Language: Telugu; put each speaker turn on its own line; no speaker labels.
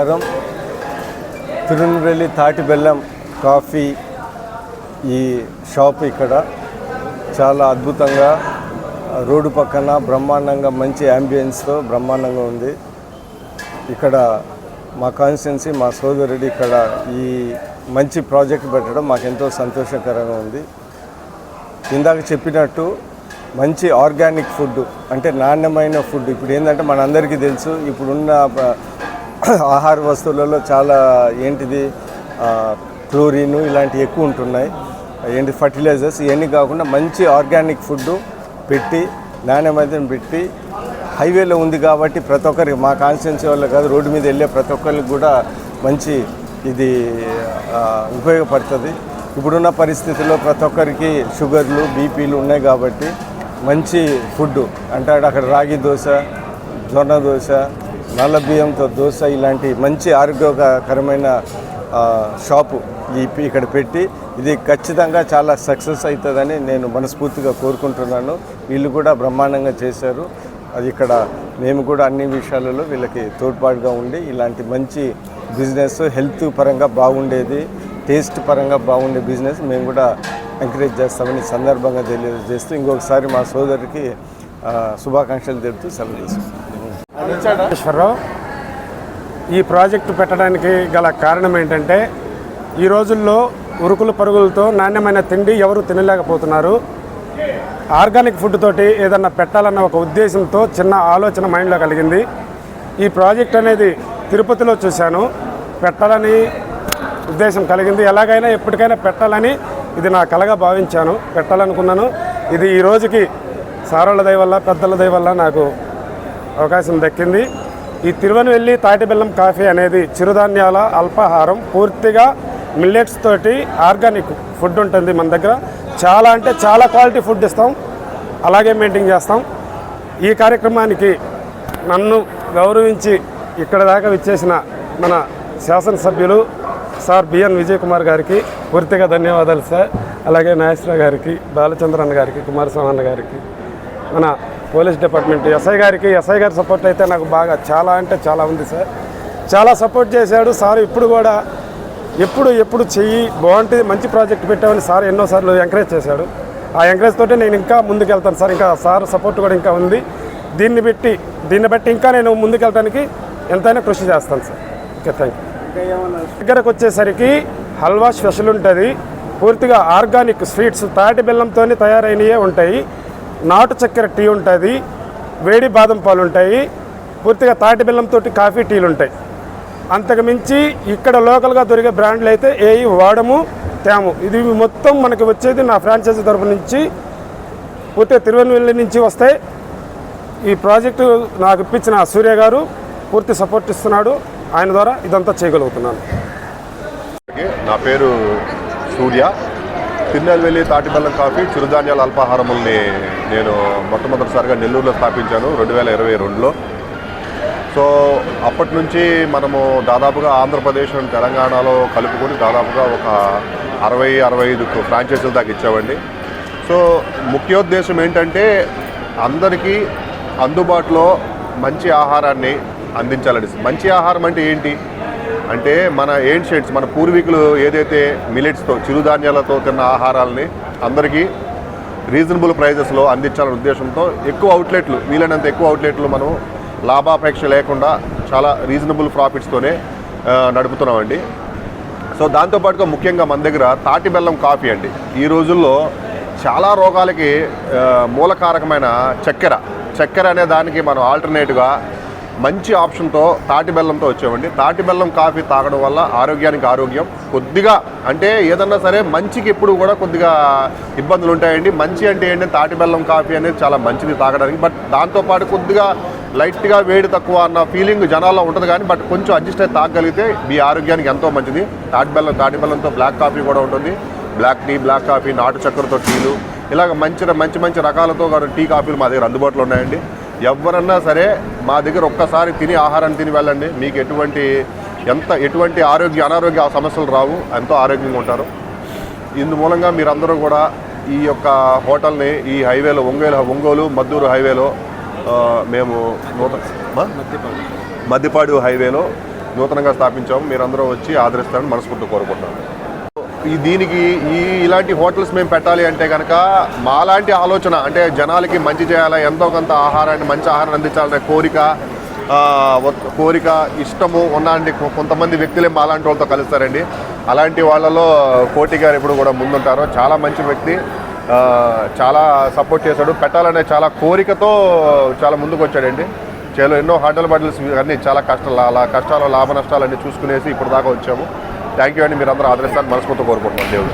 నమస్కారం. తిరునెల్వేలి తాటి బెల్లం కాఫీ ఈ షాప్ ఇక్కడ చాలా అద్భుతంగా రోడ్డు పక్కన బ్రహ్మాండంగా మంచి యాంబియన్స్తో బ్రహ్మాండంగా ఉంది. ఇక్కడ మా కాన్స్టిట్యున్సీ మా సోదరుడు ఇక్కడ ఈ మంచి ప్రాజెక్ట్ పెట్టడం మాకెంతో సంతోషకరంగా ఉంది. ఇందాక చెప్పినట్టు మంచి ఆర్గానిక్ ఫుడ్ అంటే నాణ్యమైన ఫుడ్. ఇప్పుడు ఏంటంటే మనందరికీ తెలుసు ఇప్పుడున్న ఆహార వస్తువులలో చాలా క్లోరిన్ ఇలాంటివి ఎక్కువ ఉంటున్నాయి, ఫర్టిలైజర్స్. ఇవన్నీ కాకుండా మంచి ఆర్గానిక్ ఫుడ్ పెట్టి నాణ్యమైన పెట్టి హైవేలో ఉంది కాబట్టి ప్రతి ఒక్కరికి మా కాన్స్టిట్యున్సీ వాళ్ళు కాదు రోడ్డు మీద వెళ్ళే ప్రతి ఒక్కరికి కూడా మంచి ఇది ఉపయోగపడుతుంది. ఇప్పుడున్న పరిస్థితుల్లో ప్రతి ఒక్కరికి షుగర్లు బీపీలు ఉన్నాయి కాబట్టి మంచి ఫుడ్ అంటే అక్కడ రాగి దోశ, జొన్న దోశ, నల్ల బియ్యంతో దోశ ఇలాంటి మంచి ఆరోగ్యకరమైన షాపు ఇక్కడ పెట్టి ఇది ఖచ్చితంగా చాలా సక్సెస్ అవుతుందని నేను మనస్ఫూర్తిగా కోరుకుంటున్నాను. వీళ్ళు కూడా బ్రహ్మాండంగా చేశారు. అది ఇక్కడ మేము కూడా అన్ని విషయాలలో వీళ్ళకి తోడ్పాటుగా ఉండి ఇలాంటి మంచి బిజినెస్ హెల్త్ పరంగా బాగుండేది, టేస్ట్ పరంగా బాగుండే బిజినెస్ మేము కూడా ఎంకరేజ్ చేస్తామని సందర్భంగా తెలియజేస్తూ ఇంకొకసారి మా సోదరికి శుభాకాంక్షలు తెలుపుతూ సెలవు తీసుకుంటాం.
ఈ ప్రాజెక్టు పెట్టడానికి గల కారణం ఏంటంటే ఈ రోజుల్లో ఉరుకులు పరుగులతో నాణ్యమైన తిండి ఎవరు తినలేకపోతున్నారు. ఆర్గానిక్ ఫుడ్ తోటి ఏదన్నా పెట్టాలన్న ఒక ఉద్దేశంతో చిన్న ఆలోచన మైండ్లో కలిగింది. ఈ ప్రాజెక్ట్ అనేది తిరుపతిలో చూశాను, పెట్టాలని ఉద్దేశం కలిగింది. ఎలాగైనా ఎప్పటికైనా పెట్టాలని ఇది నా కలగా భావించాను, పెట్టాలనుకున్నాను. ఇది ఈ రోజుకి సారోళ్ళ దయ వల్ల పెద్దల దయ వల్ల నాకు అవకాశం దక్కింది. ఈ తిరువెన్వెల్లి తాటి బెల్లం కాఫీ అనేది చిరుధాన్యాల అల్పాహారం, పూర్తిగా మిల్లెట్స్ తోటి ఆర్గానిక్ ఫుడ్ ఉంటుంది మన దగ్గర. చాలా అంటే చాలా క్వాలిటీ ఫుడ్ ఇస్తాం, అలాగే మెయింటైన్ చేస్తాం. ఈ కార్యక్రమానికి నన్ను గౌరవించి ఇక్కడ దాకా విచ్చేసిన మన శాసనసభ్యులు సార్ బిఎన్ విజయ్ కుమార్ గారికి పూర్తిగా ధన్యవాదాలు సార్. అలాగే నాగేశ్వర గారికి, బాలచంద్రన్ గారికి, కుమారస్వామి అన్న గారికి, మన పోలీస్ డిపార్ట్మెంట్ ఎస్ఐ గారికి. ఎస్ఐ గారి సపోర్ట్ అయితే నాకు బాగా చాలా అంటే చాలా ఉంది సార్. చాలా సపోర్ట్ చేశాడు సార్. ఇప్పుడు కూడా ఎప్పుడు చెయ్యి బాగుంటుంది, మంచి ప్రాజెక్ట్ పెట్టామని సార్ ఎన్నోసార్లు ఎంకరేజ్ చేశాడు. ఆ ఎంకరేజ్ తోటి నేను ఇంకా ముందుకెళ్తాను సార్. ఇంకా సార్ సపోర్ట్ కూడా ఇంకా ఉంది. దీన్ని బట్టి ఇంకా నేను ముందుకెళ్ళడానికి ఎంతైనా కృషి చేస్తాను సార్. Okay, thank you. దగ్గరకు వచ్చేసరికి హల్వా స్పెషల్ ఉంటుంది. పూర్తిగా ఆర్గానిక్ స్వీట్స్ తాటి బెల్లంతో తయారైనవే ఉంటాయి. నాటు చక్కెర టీ ఉంటుంది, వేడి బాదం పాలు ఉంటాయి, పూర్తిగా తాటి బెల్లంతో కాఫీ టీలు ఉంటాయి. అంతకు మించి ఇక్కడ లోకల్గా దొరికే బ్రాండ్లు అయితే ఏవి వాడము తేము. ఇది మొత్తం మనకి వచ్చేది నా ఫ్రాంచైజీ తరపు నుంచి పూర్తిగా తిరువెన్వెల్లి నుంచి వస్తాయి. ఈ ప్రాజెక్టు నాకు ఇప్పించిన సూర్య గారు పూర్తి సపోర్ట్ ఇస్తున్నాడు. ఆయన ద్వారా ఇదంతా చేయగలుగుతున్నాను.
నా పేరు సూర్య. తిరునెల్వేలి తాటి బెల్లం కాఫీ చిరుధాన్యాల అల్పాహారముల్ని నేను మొట్టమొదటిసారిగా నెల్లూరులో స్థాపించాను 2022లో. సో అప్పటి నుంచి మనము దాదాపుగా ఆంధ్రప్రదేశ్ అండ్ తెలంగాణలో కలుపుకొని దాదాపుగా ఒక 60-65 ఫ్రాంచైజీల దాకా ఇచ్చామండి. సో ముఖ్యోద్దేశం ఏంటంటే అందరికీ అందుబాటులో మంచి ఆహారాన్ని అందించాలండి. మంచి ఆహారం అంటే ఏంటి అంటే మన ఏన్షియంట్స్, మన పూర్వీకులు ఏదైతే మిలెట్స్తో చిరుధాన్యాలతో తిన్న ఆహారాలని అందరికీ రీజనబుల్ ప్రైజెస్లో అందించాలనే ఉద్దేశంతో వీలైనంత ఎక్కువ అవుట్లెట్లు మనం లాభాపేక్ష లేకుండా చాలా రీజనబుల్ ప్రాఫిట్స్తోనే నడుపుతున్నామండి. సో దాంతోపాటుగా ముఖ్యంగా మన దగ్గర తాటి బెల్లం కాఫీ అండి. ఈ రోజుల్లో చాలా రోగాలకి మూలకారకమైన చక్కెర అనే దానికి మనం ఆల్టర్నేట్గా మంచి ఆప్షన్తో తాటి బెల్లంతో వచ్చామండి. తాటి బెల్లం కాఫీ తాగడం వల్ల ఆరోగ్యానికి ఆరోగ్యం. కొద్దిగా అంటే ఏదన్నా సరే మంచికి ఎప్పుడు కూడా కొద్దిగా ఇబ్బందులు ఉంటాయండి. మంచి అంటే ఏంటంటే తాటి బెల్లం కాఫీ అనేది చాలా మంచిది తాగడానికి. బట్ దాంతోపాటు కొద్దిగా లైట్గా వేడి తక్కువ అన్న ఫీలింగ్ జనాల్లో ఉంటుంది. కానీ బట్ కొంచెం అడ్జస్ట్ అయితే తాగగలిగితే మీ ఆరోగ్యానికి ఎంతో మంచిది. తాటి బెల్లంతో బ్లాక్ కాఫీ కూడా ఉంటుంది, బ్లాక్ టీ, బ్లాక్ కాఫీ, నాటు చక్కెరతో టీలు, ఇలాగ మంచి రకాలతో టీ కాఫీలు మా దగ్గర అందుబాటులో ఉన్నాయండి. ఎవరన్నా సరే మా దగ్గర ఒక్కసారి ఆహారాన్ని తిని వెళ్ళండి. మీకు ఎటువంటి అనారోగ్య సమస్యలు రావు, ఎంతో ఆరోగ్యంగా ఉంటారు. ఇందుమూలంగా మీరందరూ కూడా ఈ యొక్క హోటల్ని ఈ హైవేలో ఒంగోలు మద్దూరు హైవేలో మేము మద్దిపాడు హైవేలో నూతనంగా స్థాపించాము. మీరందరూ వచ్చి ఆదరిస్తారని మనస్ఫూర్తిగా కోరుకుంటున్నాను. దీనికి ఇలాంటి హోటల్స్ మేము పెట్టాలి అంటే కనుక మాలాంటి ఆలోచన, అంటే జనాలకి మంచి చేయాలా, ఎంతో కొంత ఆహారాన్ని, మంచి ఆహారాన్ని అందించాలనే కోరిక ఇష్టము ఉన్నాండి. కొంతమంది వ్యక్తులే మాలాంటి వాళ్ళతో కలుస్తారండి. అలాంటి వాళ్ళలో కోటి గారు ఎప్పుడు కూడా ముందుంటారు. చాలా మంచి వ్యక్తి, చాలా సపోర్ట్ చేశాడు. పెట్టాలనే చాలా కోరికతో చాలా ముందుకు వచ్చాడండి. ఎన్నో హోటల్ బాటిల్స్ అన్నీ చాలా కష్టాలు లాభ నష్టాలు అన్నీ చూసుకునేసి ఇప్పుడు దాకా వచ్చాము. థ్యాంక్ యూ అండి. మీరందరూ ఆదరిస్తారని మనస్ఫూర్తిగా కోరుకుంటున్నాను దేవుడు.